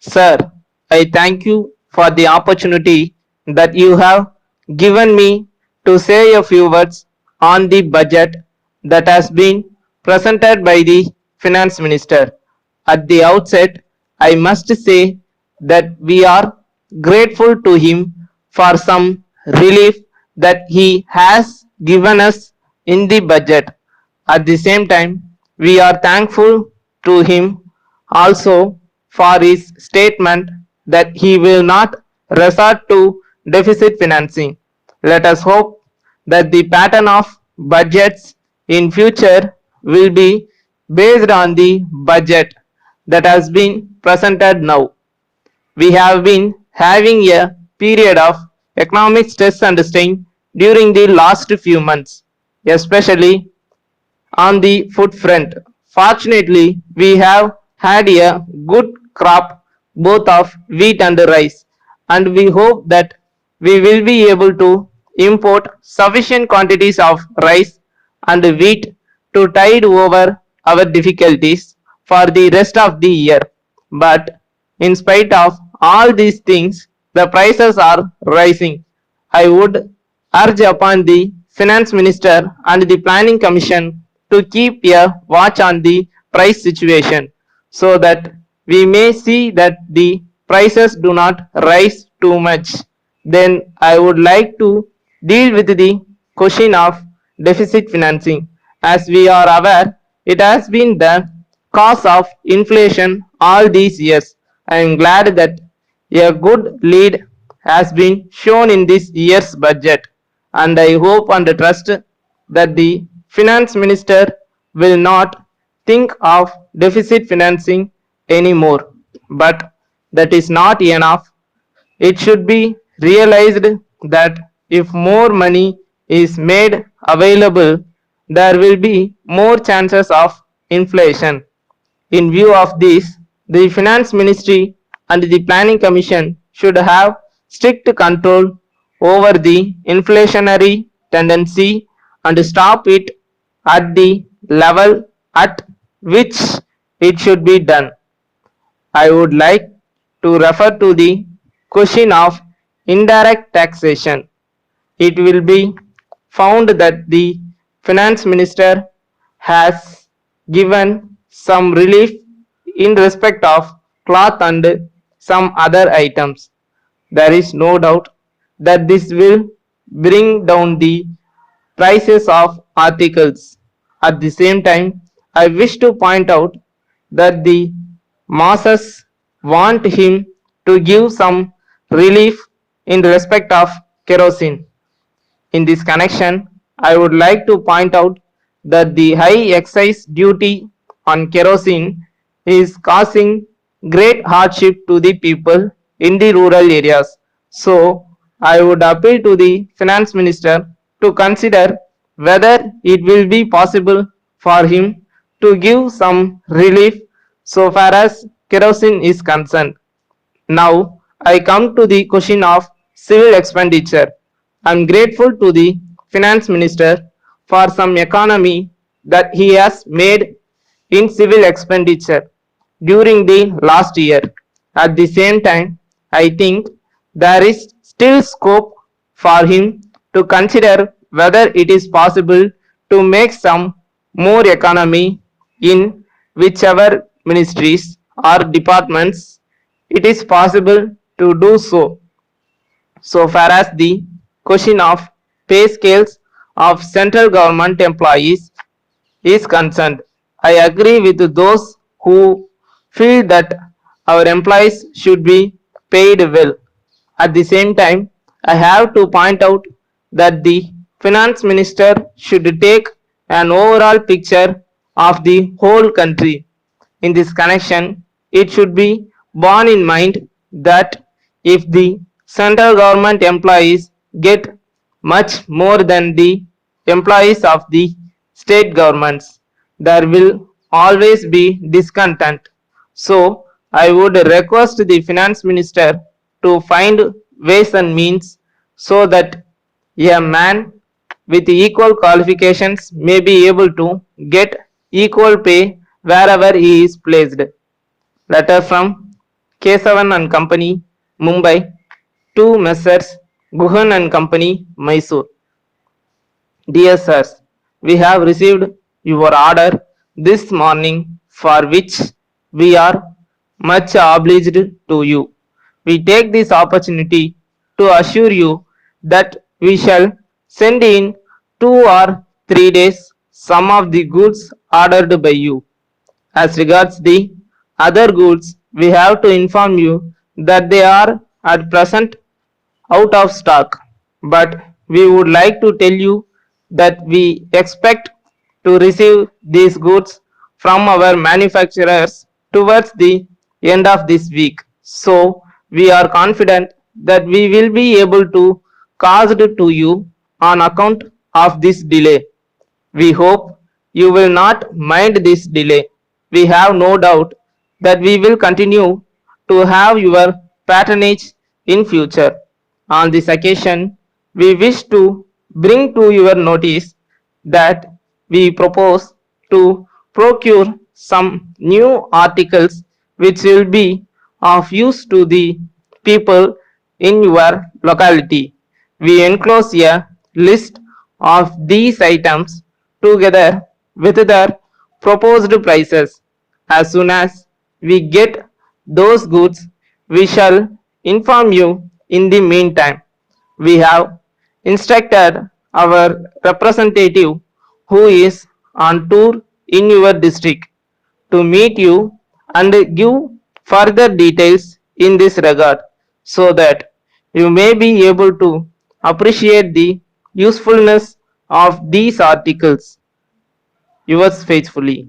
Sir, I thank you for the opportunity that you have given me to say a few words on the budget that has been presented by the Finance Minister. At the outset, I must say that we are grateful to him for some relief that he has given us in the budget. At the same time, we are thankful to him also for his statement that he will not resort to deficit financing. Let us hope that the pattern of budgets in future will be based on the budget that has been presented now. We have been having a period of economic stress and strain during the last few months, especially on the food front. Fortunately, we have had a good crop both of wheat and rice, and we hope that we will be able to import sufficient quantities of rice and wheat to tide over our difficulties for the rest of the year. But in spite of all these things, the prices are rising. I would urge upon the Finance Minister and the Planning Commission to keep a watch on the price situation so that we may see that the prices do not rise too much. Then I would like to deal with the question of deficit financing. As we are aware, it has been the cause of inflation all these years. I am glad that a good lead has been shown in this year's budget, and I hope and trust that the finance minister will not think of deficit financing anymore. But that is not enough. It should be realized that if more money is made available, there will be more chances of inflation. In view of this, the Finance Ministry and the Planning Commission should have strict control over the inflationary tendency and stop it at the level at which it should be done. I would like to refer to the question of indirect taxation. It will be found that the finance minister has given some relief in respect of cloth and some other items. There is no doubt that this will bring down the prices of articles. At the same time, I wish to point out that the masses want him to give some relief in respect of kerosene. In this connection, I would like to point out that the high excise duty on kerosene is causing great hardship to the people in the rural areas. So, I would appeal to the finance minister to consider whether it will be possible for him to give some relief so far as kerosene is concerned. Now, I come to the question of civil expenditure. I am grateful to the finance minister for some economy that he has made in civil expenditure during the last year. At the same time, I think there is still scope for him to consider whether it is possible to make some more economy in whichever ministries or departments it is possible to do so. So far as the question of pay scales of central government employees is concerned, I agree with those who feel that our employees should be paid well. At the same time, I have to point out that the finance minister should take an overall picture of the whole country. In this connection, it should be borne in mind that if the central government employees get much more than the employees of the state governments, there will always be discontent. So, I would request the finance minister to find ways and means so that a man with equal qualifications may be able to get equal pay wherever he is placed. Letter from K7 and Company, Mumbai, to Messrs. Guhan and Company, Mysore. Dear sirs, we have received your order this morning for which we are much obliged to you. We take this opportunity to assure you that we shall send in 2 or 3 days some of the goods ordered by you. As regards the other goods, we have to inform you that they are at present out of stock, but we would like to tell you that we expect to receive these goods from our manufacturers towards the end of this week. So, we are confident that we will be able to caused to you on account of this delay. We hope you will not mind this delay. We have no doubt that we will continue to have your patronage in future. On this occasion, we wish to bring to your notice that we propose to procure some new articles which will be of use to the people in your locality. We enclose a list of these items together with their proposed prices. As soon as we get those goods, we shall inform you. In the meantime, we have instructed our representative who is on tour in your district to meet you and give further details in this regard so that you may be able to appreciate the usefulness of these articles. Yours faithfully.